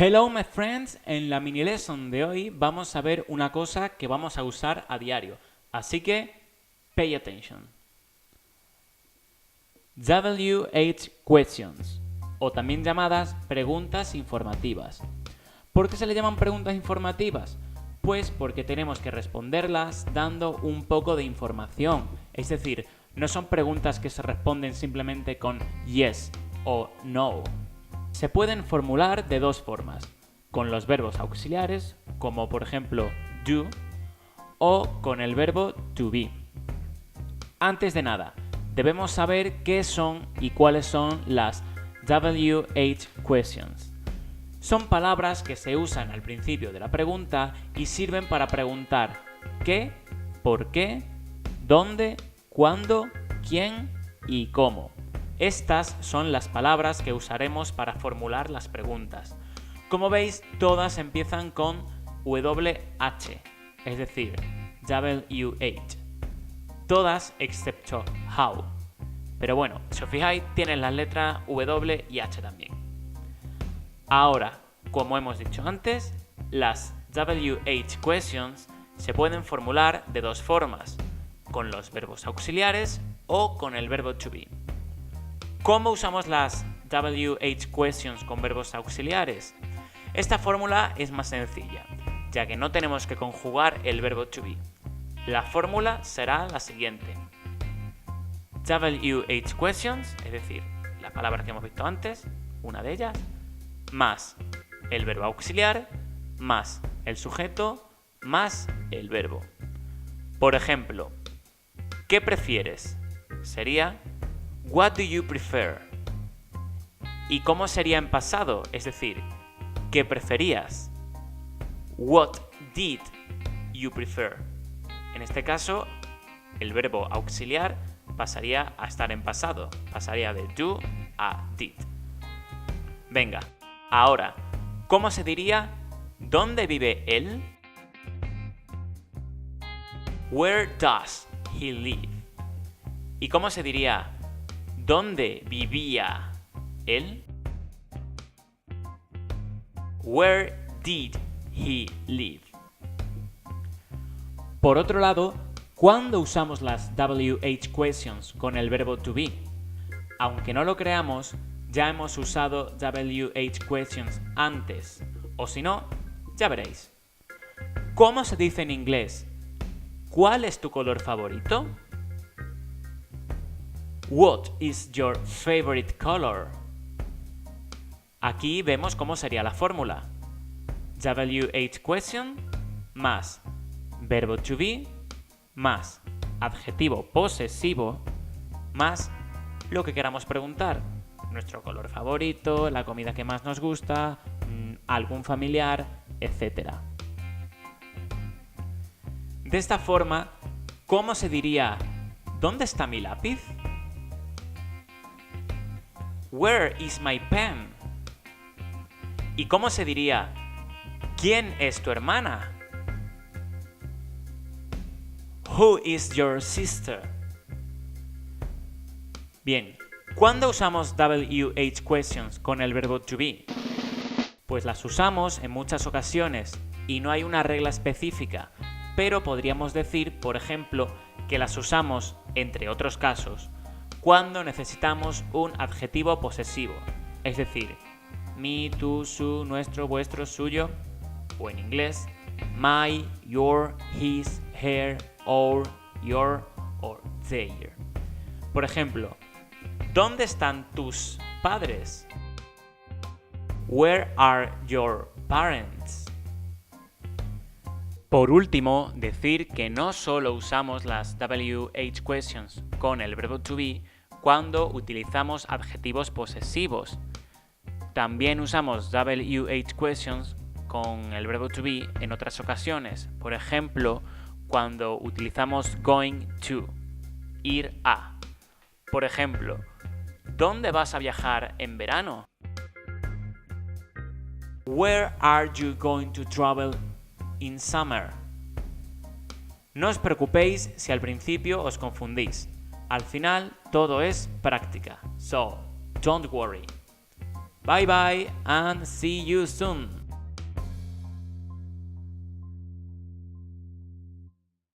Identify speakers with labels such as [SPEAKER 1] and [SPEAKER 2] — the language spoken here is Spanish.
[SPEAKER 1] Hello my friends, en la mini lesson de hoy vamos a ver una cosa que vamos a usar a diario, así que pay attention. WH questions, o también llamadas preguntas informativas. ¿Por qué se le llaman preguntas informativas? Pues porque tenemos que responderlas dando un poco de información, es decir, no son preguntas que se responden simplemente con yes o no. Se pueden formular de dos formas, con los verbos auxiliares, como por ejemplo do, o con el verbo to be. Antes de nada, debemos saber qué son y cuáles son las WH questions. Son palabras que se usan al principio de la pregunta y sirven para preguntar qué, por qué, dónde, cuándo, quién y cómo. Estas son las palabras que usaremos para formular las preguntas. Como veis, todas empiezan con WH, es decir, WH. Todas excepto how. Pero bueno, si os fijáis, tienen las letras W y H también. Ahora, como hemos dicho antes, las WH questions se pueden formular de dos formas, con los verbos auxiliares o con el verbo to be. ¿Cómo usamos las WH questions con verbos auxiliares? Esta fórmula es más sencilla, ya que no tenemos que conjugar el verbo to be. La fórmula será la siguiente. WH questions, es decir, la palabra que hemos visto antes, una de ellas, más el verbo auxiliar, más el sujeto, más el verbo. Por ejemplo, ¿qué prefieres? Sería What do you prefer? ¿Y cómo sería en pasado? Es decir, ¿qué preferías? What did you prefer? En este caso, el verbo auxiliar pasaría a estar en pasado. Pasaría de do a did. Venga, ahora, ¿cómo se diría ¿dónde vive él? Where does he live? ¿Y cómo se diría ¿dónde vivía él? Where did he live? Por otro lado, ¿cuándo usamos las WH questions con el verbo to be? Aunque no lo creamos, ya hemos usado WH questions antes, o si no, ya veréis. ¿Cómo se dice en inglés? ¿Cuál es tu color favorito? What is your favorite color? Aquí vemos cómo sería la fórmula. WH question más verbo to be más adjetivo posesivo más lo que queramos preguntar. Nuestro color favorito, la comida que más nos gusta, algún familiar, etc. De esta forma, ¿cómo se diría ¿dónde está mi lápiz? Where is my pen? ¿Y cómo se diría ¿quién es tu hermana? Who is your sister? Bien, ¿cuándo usamos WH questions con el verbo to be? Pues las usamos en muchas ocasiones y no hay una regla específica, pero podríamos decir, por ejemplo, que las usamos, entre otros casos, cuando necesitamos un adjetivo posesivo, es decir, mi, tú, su, nuestro, vuestro, suyo, o en inglés, my, your, his, her, our, your, or their. Por ejemplo, ¿dónde están tus padres? Where are your parents? Por último, decir que no solo usamos las WH questions con el verbo to be cuando utilizamos adjetivos posesivos. También usamos WH questions con el verbo to be en otras ocasiones. Por ejemplo, cuando utilizamos going to, ir a. Por ejemplo, ¿dónde vas a viajar en verano? Where are you going to travel in summer? No os preocupéis si al principio os confundís. Al final todo es práctica. So, don't worry. Bye bye and see you soon.